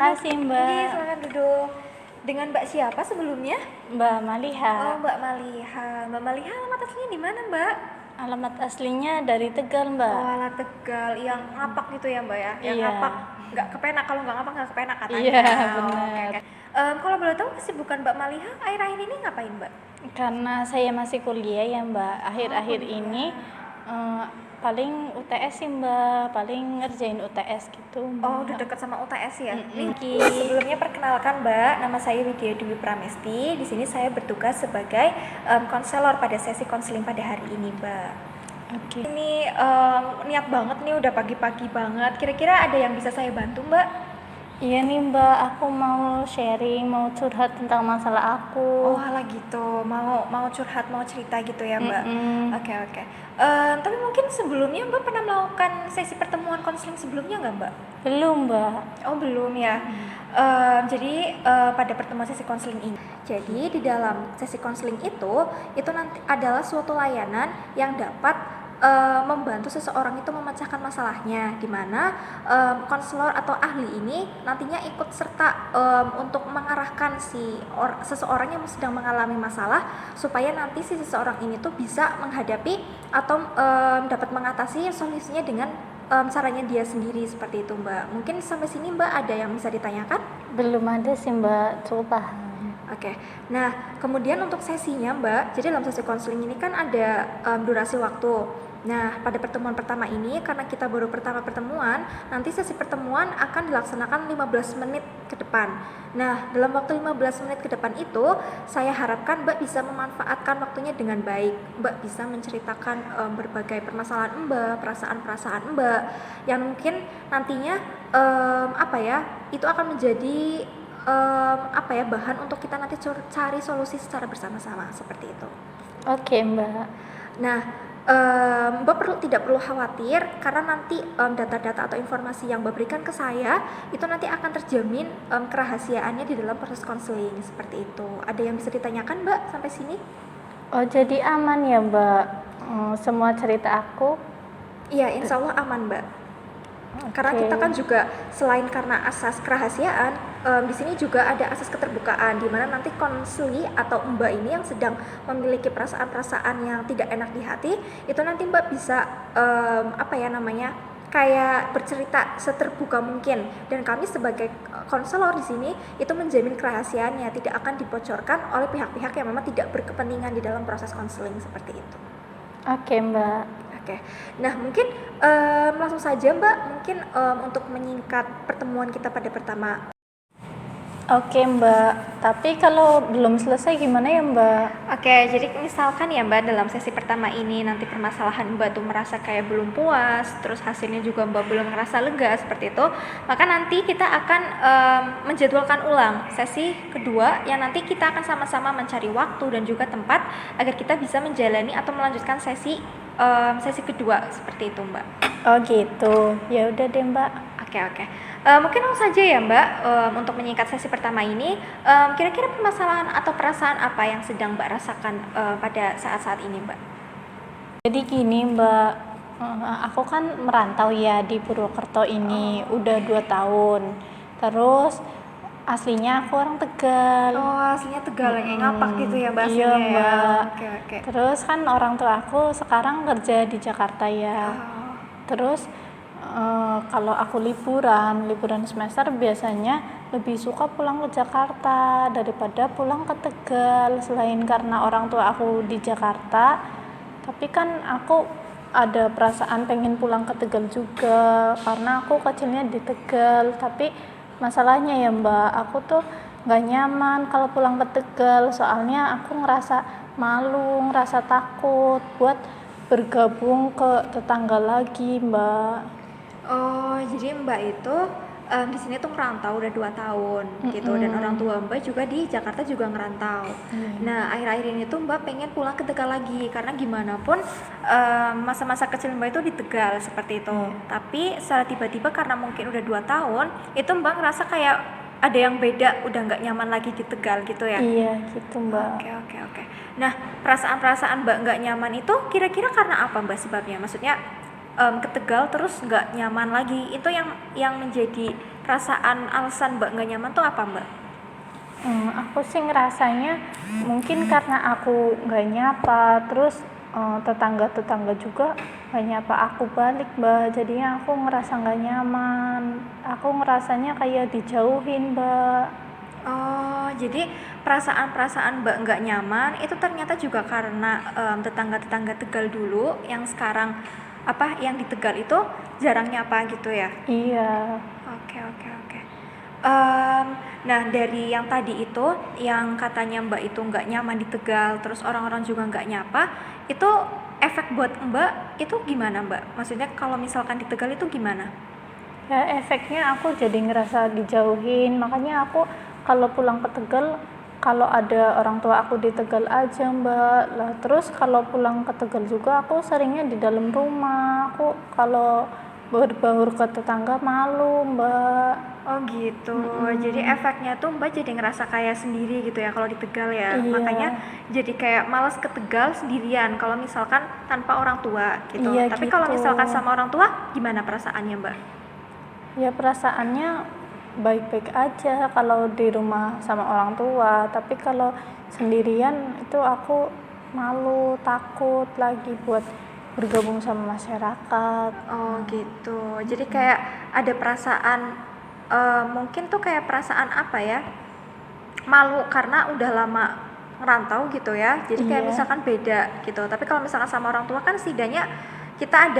kasih Ini Mbak. silakan duduk. Dengan Mbak siapa sebelumnya? Mbak Maliha. Oh, Mbak Maliha. Mbak Maliha, alamat aslinya di mana, Mbak? Alamat aslinya dari Tegal Mbak. Oh, ala Tegal. Yang ngapak gitu ya, Mbak ya? Yang Iya. ngapak nggak kepenak. Kalau nggak ngapak nggak kepenak katanya. Iya, Oh, benar. oke. Kalau boleh tahu kesibukan Mbak Maliha akhir-akhir ini ngapain, Mbak? Karena saya masih kuliah ya Mbak. Akhir-akhir kuliah. ini paling UTS sih Mbak. Paling ngerjain UTS gitu Mbak. Oh, udah dekat sama UTS ya? Mm-mm. Nih, sebelumnya perkenalkan Mbak, nama saya Widya Dwi Pramesti. Di sini saya bertugas sebagai konselor pada sesi konseling pada hari ini, Mbak. Oke. Ini niat banget nih, udah pagi-pagi banget. Kira-kira ada yang bisa saya bantu, Mbak? Iya nih Mbak, aku mau sharing, mau curhat tentang masalah aku. Oh, alah gitu. Mau curhat, mau cerita gitu ya, Mbak? Mm-mm. Oke. Tapi mungkin sebelumnya Mbak pernah melakukan sesi pertemuan konseling sebelumnya nggak, Mbak? Belum Mbak. Oh, belum ya. Jadi pada pertemuan sesi konseling ini, jadi di dalam sesi konseling itu nanti adalah suatu layanan yang dapat membantu seseorang itu memecahkan masalahnya, di mana konselor atau ahli ini nantinya ikut serta untuk mengarahkan seseorang yang sedang mengalami masalah supaya nanti si seseorang ini tuh bisa menghadapi atau dapat mengatasi solusinya dengan caranya dia sendiri seperti itu, Mbak. Mungkin sampai sini Mbak ada yang bisa ditanyakan? Belum ada sih Mbak, coba. Oke. Nah, kemudian untuk sesinya, Mbak, jadi dalam sesi konseling ini kan ada durasi waktu. Nah, pada pertemuan pertama ini, karena kita baru pertama pertemuan, nanti sesi pertemuan akan dilaksanakan 15 menit ke depan. Nah, dalam waktu 15 menit ke depan itu, saya harapkan Mbak bisa memanfaatkan waktunya dengan baik. Mbak bisa menceritakan berbagai permasalahan Mbak, perasaan-perasaan Mbak, yang mungkin nantinya itu akan menjadi bahan untuk kita nanti cari solusi secara bersama-sama seperti itu. Oke Mbak. Nah, Mbak tidak perlu khawatir karena nanti data-data atau informasi yang Mbak berikan ke saya itu nanti akan terjamin kerahasiaannya di dalam proses konseling seperti itu. Ada yang bisa ditanyakan, Mbak, sampai sini? Oh, jadi aman ya Mbak, semua cerita aku? Iya, insya Allah aman, Mbak. Karena kita kan juga selain karena asas kerahasiaan, di sini juga ada asas keterbukaan, di mana nanti konseli atau Mbak ini yang sedang memiliki perasaan-perasaan yang tidak enak di hati, itu nanti Mbak bisa kayak bercerita seterbuka mungkin, dan kami sebagai konselor di sini itu menjamin kerahasiaannya tidak akan dibocorkan oleh pihak-pihak yang memang tidak berkepentingan di dalam proses konseling seperti itu. Oke Mbak. Oke, nah mungkin langsung saja Mbak, mungkin untuk menyingkat pertemuan kita pada pertama. Oke Mbak, tapi kalau belum selesai gimana ya Mbak? Oke, jadi misalkan ya Mbak, dalam sesi pertama ini nanti permasalahan Mbak tuh merasa kayak belum puas, terus hasilnya juga Mbak belum merasa lega seperti itu, maka nanti kita akan menjadwalkan ulang sesi kedua yang nanti kita akan sama-sama mencari waktu dan juga tempat agar kita bisa menjalani atau melanjutkan sesi kedua seperti itu, Mbak. Oh gitu, ya udah deh Mbak. Oke. Mungkin langsung saja ya Mbak, untuk menyingkat sesi pertama ini, kira-kira permasalahan atau perasaan apa yang sedang Mbak rasakan pada saat-saat ini, Mbak? Jadi gini Mbak, aku kan merantau ya di Purwokerto ini udah 2 tahun. Terus aslinya aku orang Tegal. Oh, aslinya Tegal yang ngapak gitu ya Mbak? Iya Mbak. Ya? Oke. Terus kan orang tua aku sekarang kerja di Jakarta ya. Terus kalau aku liburan semester biasanya lebih suka pulang ke Jakarta daripada pulang ke Tegal. Selain karena orang tua aku di Jakarta, tapi kan aku ada perasaan pengen pulang ke Tegal juga karena aku kecilnya di Tegal. Tapi masalahnya ya Mbak, aku tuh nggak nyaman kalau pulang ke Tegal, soalnya aku ngerasa malu, ngerasa takut buat bergabung ke tetangga lagi Mbak. Oh, jadi Mbak itu di sini tuh ngerantau udah 2 tahun gitu, dan orang tua Mbak juga di Jakarta juga ngerantau. Nah, akhir-akhir ini tuh Mbak pengen pulang ke Tegal lagi karena gimana pun masa-masa kecil Mbak itu di Tegal seperti itu. Tapi secara tiba-tiba karena mungkin udah 2 tahun, itu Mbak ngerasa kayak ada yang beda, udah nggak nyaman lagi di Tegal gitu ya? Iya gitu Mbak. Oke. Nah, perasaan-perasaan Mbak nggak nyaman itu kira-kira karena apa Mbak sebabnya? Maksudnya ke Tegal terus nggak nyaman lagi. Itu yang menjadi perasaan alasan Mbak nggak nyaman tuh apa Mbak? Aku sih ngerasanya mungkin karena aku nggak nyapa, terus tetangga-tetangga juga nggak nyapa aku balik, Mbak. Jadinya aku ngerasa nggak nyaman. Aku ngerasanya kayak dijauhin, Mbak. Oh, jadi perasaan-perasaan Mbak nggak nyaman itu ternyata juga karena tetangga-tetangga Tegal dulu yang sekarang yang di Tegal itu jarang nyapa gitu ya? Iya. Oke, oke, oke. Nah, dari yang tadi itu, yang katanya Mbak itu nggak nyaman di Tegal, terus orang-orang juga nggak nyapa, itu efek buat Mbak itu gimana Mbak? Maksudnya kalau misalkan di Tegal itu gimana? Ya efeknya aku jadi ngerasa dijauhin. Makanya aku kalau pulang ke Tegal, kalau ada orang tua aku di Tegal aja, Mbak. Lah terus kalau pulang ke Tegal juga aku seringnya di dalam rumah. Aku kalau berbaur ke tetangga malu, Mbak. Oh gitu, jadi efeknya tuh Mbak jadi ngerasa kayak sendiri gitu ya kalau di Tegal ya. Iya. Makanya jadi kayak malas ke Tegal sendirian kalau misalkan tanpa orang tua gitu. Iya Tapi kalau gitu. misalkan sama orang tua gimana perasaannya Mbak? Ya perasaannya baik-baik aja kalau di rumah sama orang tua, tapi kalau sendirian itu aku malu, takut lagi buat bergabung sama masyarakat. Oh gitu, jadi kayak ada perasaan mungkin tuh kayak perasaan apa ya? Malu karena udah lama ngerantau gitu ya. Jadi kayak Iya. misalkan beda gitu. Tapi kalau misalkan sama orang tua kan setidaknya kita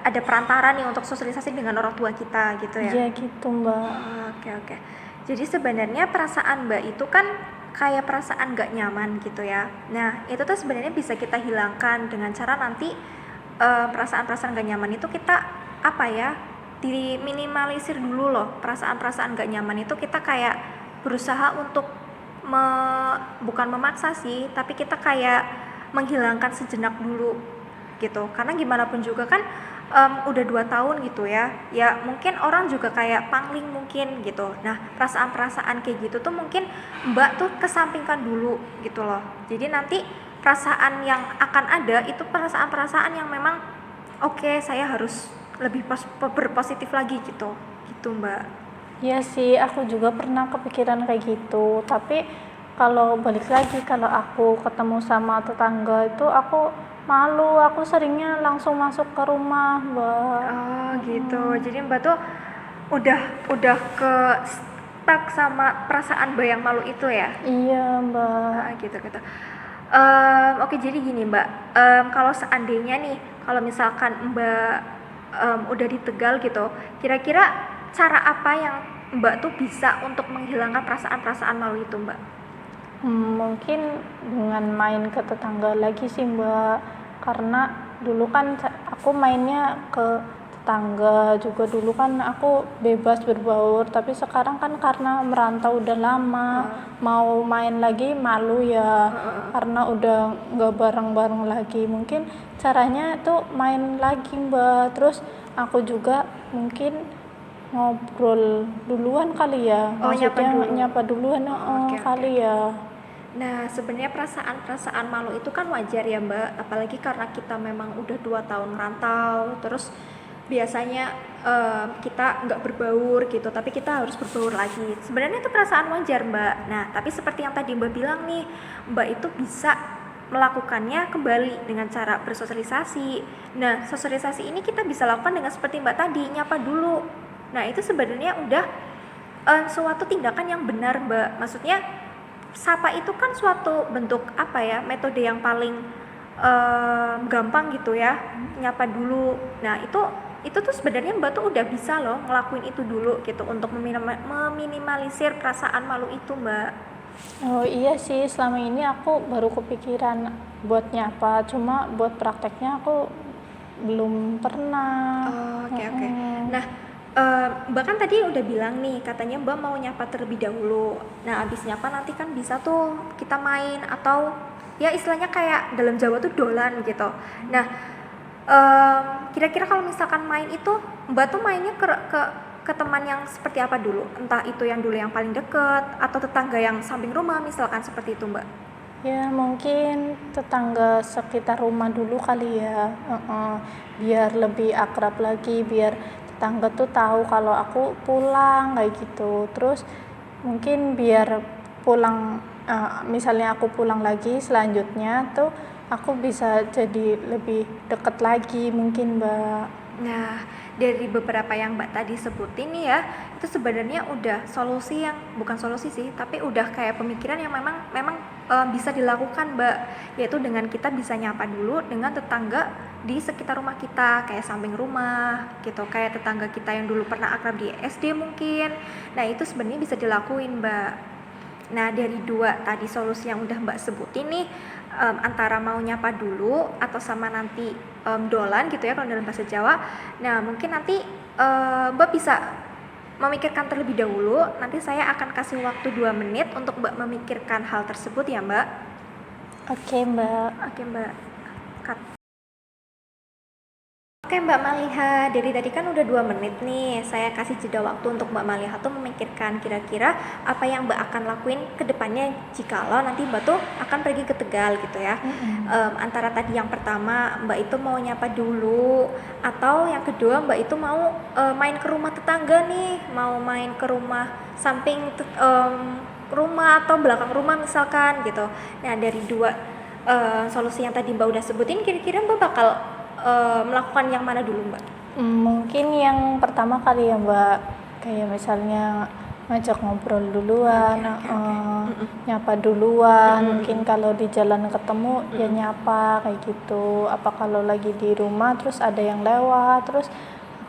ada perantara nih untuk sosialisasi dengan orang tua kita gitu ya. Iya gitu, Mbak. Oke, oke. Jadi sebenarnya perasaan Mbak itu kan kayak perasaan gak nyaman gitu ya. Nah, itu tuh sebenarnya bisa kita hilangkan dengan cara nanti perasaan-perasaan gak nyaman itu kita diminimalisir dulu loh. Perasaan-perasaan gak nyaman itu kita kayak berusaha untuk bukan memaksa sih, tapi kita kayak menghilangkan sejenak dulu gitu. Karena gimana pun juga kan udah 2 tahun gitu ya mungkin orang juga kayak pangling mungkin gitu. Nah, perasaan-perasaan kayak gitu tuh mungkin Mbak tuh kesampingkan dulu gitu loh. Jadi nanti perasaan yang akan ada itu perasaan-perasaan yang memang oke, saya harus lebih berpositif lagi gitu Mbak. Iya sih, aku juga pernah kepikiran kayak gitu. Tapi kalau balik lagi, kalau aku ketemu sama tetangga itu aku malu, aku seringnya langsung masuk ke rumah, Mbak. Oh gitu, jadi Mbak tuh udah ke stuck sama perasaan Mbak yang malu itu ya? Iya, Mbak. Gitu. Oke, jadi gini Mbak, kalau seandainya nih, kalau misalkan Mbak udah di Tegal gitu, kira-kira cara apa yang Mbak tuh bisa untuk menghilangkan perasaan-perasaan malu itu Mbak? Mungkin dengan main ke tetangga lagi sih, Mbak. Karena dulu kan aku mainnya ke tetangga juga, dulu kan aku bebas berbaur, tapi sekarang kan karena merantau udah lama, mau main lagi malu ya, karena udah nggak bareng-bareng lagi. Mungkin caranya tuh main lagi, Mbak. Terus aku juga mungkin ngobrol duluan kali ya, Oh, nyapa maksudnya dulu. nyapa duluan, Oke. kali ya. Nah, sebenarnya perasaan-perasaan malu itu kan wajar ya Mbak, apalagi karena kita memang udah 2 tahun rantau, terus biasanya kita nggak berbaur gitu, tapi kita harus berbaur lagi. Sebenarnya itu perasaan wajar Mbak. Nah, tapi seperti yang tadi Mbak bilang nih, Mbak itu bisa melakukannya kembali dengan cara bersosialisasi. Nah, sosialisasi ini kita bisa lakukan dengan seperti Mbak tadi, nyapa dulu. Nah, itu sebenarnya udah suatu tindakan yang benar Mbak. Maksudnya sapa itu kan suatu bentuk metode yang paling gampang gitu ya, nyapa dulu. Nah, itu tuh sebenarnya Mbak tuh udah bisa loh ngelakuin itu dulu gitu untuk meminimalisir perasaan malu itu Mbak. Oh iya sih, selama ini aku baru kepikiran buat nyapa, cuma buat prakteknya aku belum pernah. Oke. Nah, Mbak kan tadi udah bilang nih katanya Mbak mau nyapa terlebih dahulu. Nah, abis nyapa nanti kan bisa tuh kita main atau ya istilahnya kayak dalam Jawa tuh dolan gitu. Nah, kira-kira kalau misalkan main itu Mbak tuh mainnya ke teman yang seperti apa dulu? Entah itu yang dulu yang paling deket atau tetangga yang samping rumah misalkan seperti itu Mbak. Ya mungkin tetangga sekitar rumah dulu kali ya, biar lebih akrab lagi, biar tetangga tuh tahu kalau aku pulang kayak gitu. Terus mungkin biar pulang, misalnya aku pulang lagi selanjutnya tuh aku bisa jadi lebih deket lagi mungkin Mbak. Nah, dari beberapa yang Mbak tadi sebutin nih ya, itu sebenarnya udah solusi yang bukan solusi sih, tapi udah kayak pemikiran yang memang memang bisa dilakukan Mbak, yaitu dengan kita bisa nyapa dulu dengan tetangga di sekitar rumah kita, kayak samping rumah gitu, kayak tetangga kita yang dulu pernah akrab di SD mungkin. Nah, itu sebenarnya bisa dilakuin Mbak. Nah, dari dua tadi solusi yang udah Mbak sebutin nih, antara mau nyapa dulu atau sama nanti dolan gitu ya kalau dalam bahasa Jawa. Nah, mungkin nanti Mbak bisa memikirkan terlebih dahulu. Nanti saya akan kasih waktu 2 menit untuk Mbak memikirkan hal tersebut ya, Mbak. Oke Mbak. Oke, Mbak. Cut. Oke Mbak Maliha, dari tadi kan udah 2 menit nih. Saya kasih jeda waktu untuk Mbak Maliha tuh memikirkan kira-kira apa yang Mbak akan lakuin ke depannya jikalau nanti Mbak tuh akan pergi ke Tegal gitu ya. Antara tadi yang pertama Mbak itu mau nyapa dulu, atau yang kedua Mbak itu mau main ke rumah tetangga nih, mau main ke rumah samping rumah atau belakang rumah misalkan gitu. Nah, dari dua solusi yang tadi Mbak udah sebutin, kira-kira Mbak bakal melakukan yang mana dulu Mbak? Mungkin yang pertama kali ya Mbak, kayak misalnya ngajak ngobrol duluan, nyapa duluan, mungkin kalau di jalan ketemu ya nyapa kayak gitu. Apa kalau lagi di rumah terus ada yang lewat, terus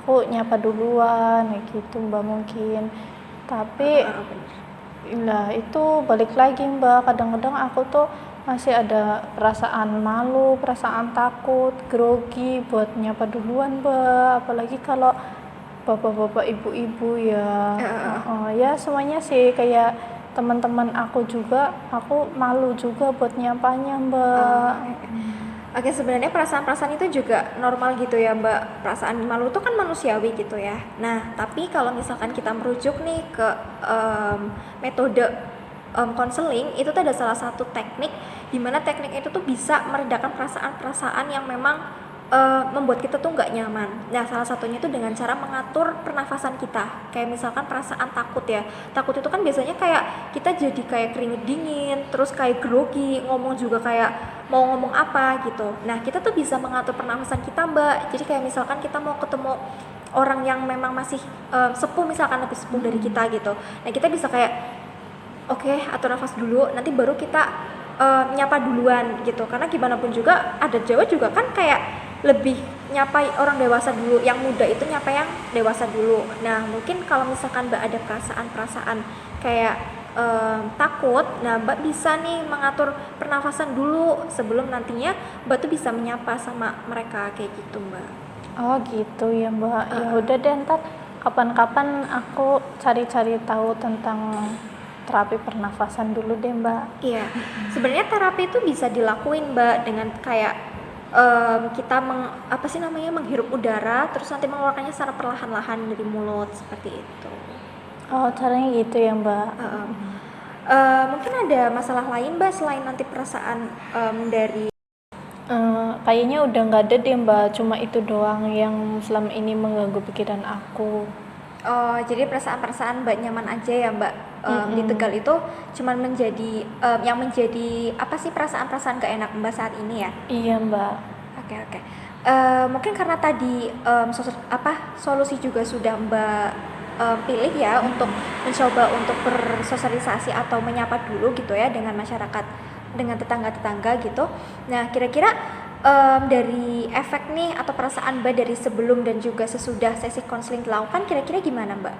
aku nyapa duluan kayak gitu Mbak mungkin. Tapi lah itu balik lagi Mbak, kadang-kadang aku tuh masih ada perasaan malu, perasaan takut, grogi buat nyapa duluan Mbak, apalagi kalau bapak-bapak, ibu-ibu ya. Ya semuanya sih kayak teman-teman aku juga, aku malu juga buat nyapanya Mbak. Oke, sebenarnya perasaan-perasaan itu juga normal gitu ya Mbak. Perasaan malu itu kan manusiawi gitu ya. Nah, tapi kalau misalkan kita merujuk nih ke metode konseling, itu tuh ada salah satu teknik di mana teknik itu tuh bisa meredakan perasaan-perasaan yang memang membuat kita tuh nggak nyaman. Nah, salah satunya itu dengan cara mengatur pernafasan kita. Kayak misalkan perasaan takut ya. Takut itu kan biasanya kayak kita jadi kayak keringet dingin, terus kayak grogi, ngomong juga kayak mau ngomong apa gitu. Nah, kita tuh bisa mengatur pernafasan kita, Mbak. Jadi kayak misalkan kita mau ketemu orang yang memang masih sepuh, misalkan lebih sepuh dari kita gitu. Nah, kita bisa kayak oke, atur nafas dulu, nanti baru kita nyapa duluan gitu. Karena gimana pun juga adat Jawa juga kan kayak lebih nyapa orang dewasa dulu, yang muda itu nyapa yang dewasa dulu. Nah, mungkin kalau misalkan Mbak ada perasaan-perasaan kayak takut, nah Mbak bisa nih mengatur pernafasan dulu sebelum nantinya Mbak tuh bisa menyapa sama mereka kayak gitu Mbak. Oh gitu ya Mbak. Ya udah deh, ntar kapan-kapan aku cari-cari tahu tentang terapi pernafasan dulu deh Mbak. Iya, sebenarnya terapi itu bisa dilakuin Mbak dengan kayak kita menghirup udara terus nanti mengeluarkannya secara perlahan-lahan dari mulut seperti itu. Oh caranya gitu ya Mbak. Mungkin ada masalah lain Mbak selain nanti perasaan dari Kayaknya udah nggak ada deh Mbak, cuma itu doang yang selama ini mengganggu pikiran aku. jadi perasaan-perasaan Mbak nyaman aja ya Mbak di Tegal itu cuman menjadi yang menjadi apa sih perasaan-perasaan gak enak Mbak saat ini ya? Iya Mbak. Oke. Mungkin karena tadi solusi juga sudah Mbak pilih ya untuk mencoba untuk bersosialisasi atau menyapa dulu gitu ya dengan masyarakat, dengan tetangga-tetangga gitu. Nah, kira-kira dari efek nih atau perasaan Mbak dari sebelum dan juga sesudah sesi konseling dilakukan kira-kira gimana Mbak?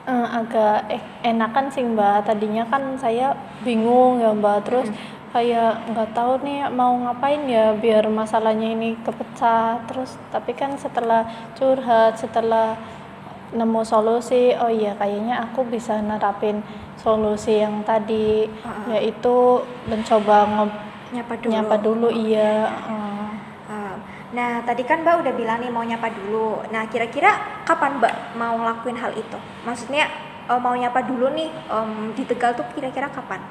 Agak enakan sih Mbak. Tadinya kan saya bingung ya Mbak, terus kayak nggak tahu nih mau ngapain ya biar masalahnya ini kepecah. Terus tapi kan setelah curhat, setelah nemu solusi, oh iya kayaknya aku bisa nerapin solusi yang tadi, yaitu mencoba nyapa dulu iya. Nah, tadi kan Mbak udah bilang nih mau nyapa dulu. Nah, kira-kira kapan Mbak mau ngelakuin hal itu? Maksudnya mau nyapa dulu nih di Tegal tuh kira-kira kapan?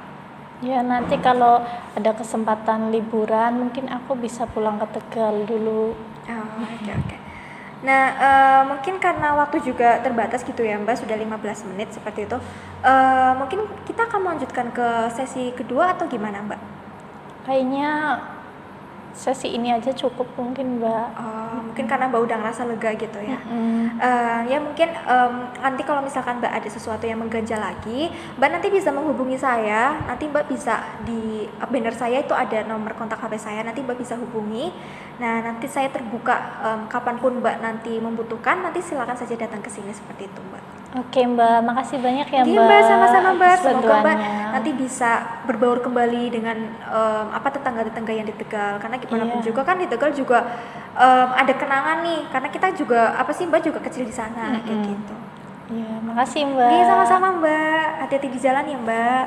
Ya nanti kalau ada kesempatan liburan mungkin aku bisa pulang ke Tegal dulu. Oh, oke oke. Nah, mungkin karena waktu juga terbatas gitu ya Mbak, sudah 15 menit seperti itu. Mungkin kita akan melanjutkan ke sesi kedua atau gimana Mbak? Kayaknya sesi ini aja cukup mungkin, Mbak. Mungkin karena Mbak udah ngerasa lega gitu ya. Ya mungkin nanti kalau misalkan Mbak ada sesuatu yang mengganjal lagi, Mbak nanti bisa menghubungi saya. Nanti Mbak bisa di banner saya itu ada nomor kontak HP saya. Nanti Mbak bisa hubungi. Nah nanti saya terbuka kapanpun Mbak nanti membutuhkan. Nanti silakan saja datang ke sini seperti itu Mbak. Oke, Mbak. Makasih banyak ya, Oke, Mbak. Mbak, sama-sama Mbak. atas Semoga Mbak bantuannya. nanti bisa berbaur kembali dengan tetangga-tetangga yang di Tegal. Karena gimana pun Iya. juga kan di Tegal juga ada kenangan nih. Karena kita juga Mbak juga kecil di sana kayak gitu. Iya, makasih, Mbak. Oke, sama-sama Mbak. Hati-hati di jalan ya Mbak.